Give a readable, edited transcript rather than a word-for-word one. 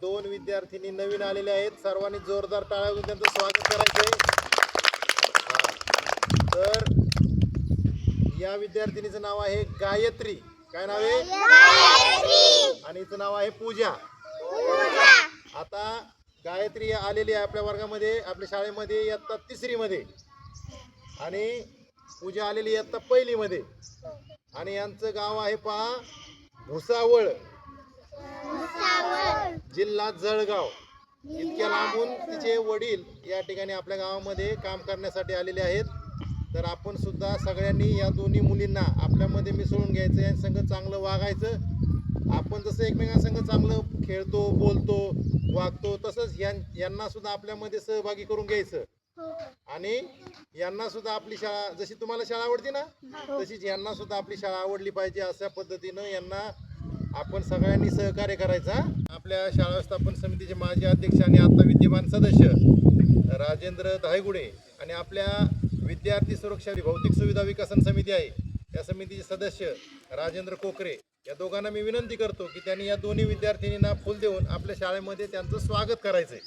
दोन विद्यार्थिनी नवीन आलेल्या आहेत. सर्वांनी जोरदार टाळ्या वाजवून त्यांचं स्वागत करायचंय. तर या विद्यार्थिनीचं नाव आहे गायत्री. काय नाव आहे? गायत्री. आणि हिचं नाव आहे पूजा. आता गायत्री आलेली आहे आपल्या वर्गामध्ये, आपल्या शाळेमध्ये इयत्ता 3री मध्ये, आणि पूजा आलेली इयत्ता 1ली मध्ये. आणि यांचं गाव आहे पहा भुसावळ, जिल्हा जळगाव. इतक्या लांबून तिचे वडील या ठिकाणी आपल्या गावामध्ये काम करण्यासाठी आलेले आहेत. तर आपण सुद्धा सगळ्यांनी या दोन्ही मुलींना आपल्यामध्ये मिसळून घ्यायचं, यांसंग चांगलं वागायचं. आपण जसं एकमेकांसंग चांगलं खेळतो, बोलतो, वागतो, तसंच यांना सुद्धा आपल्यामध्ये सहभागी करून घ्यायचं. आणि यांना सुद्धा आपली शाळा, जशी तुम्हाला शाळा आवडते ना, तशीच यांना सुद्धा आपली शाळा आवडली पाहिजे. अशा पद्धतीनं यांना आपण सगळ्यांनी सहकार्य करायचा. आपल्या शाळा व्यवस्थापन समितीचे माजी अध्यक्ष आणि आता विद्यमान सदस्य राजेंद्र धायगुडे, आणि आपल्या विद्यार्थी सुरक्षा भौतिक सुविधा विकसन समिती आहे, या समितीचे सदस्य राजेंद्र कोकरे, या दोघांना मी विनंती करतो की त्यांनी या दोन्ही विद्यार्थिनींना फुल देऊन आपल्या शाळेमध्ये त्यांचं स्वागत करायचं आहे.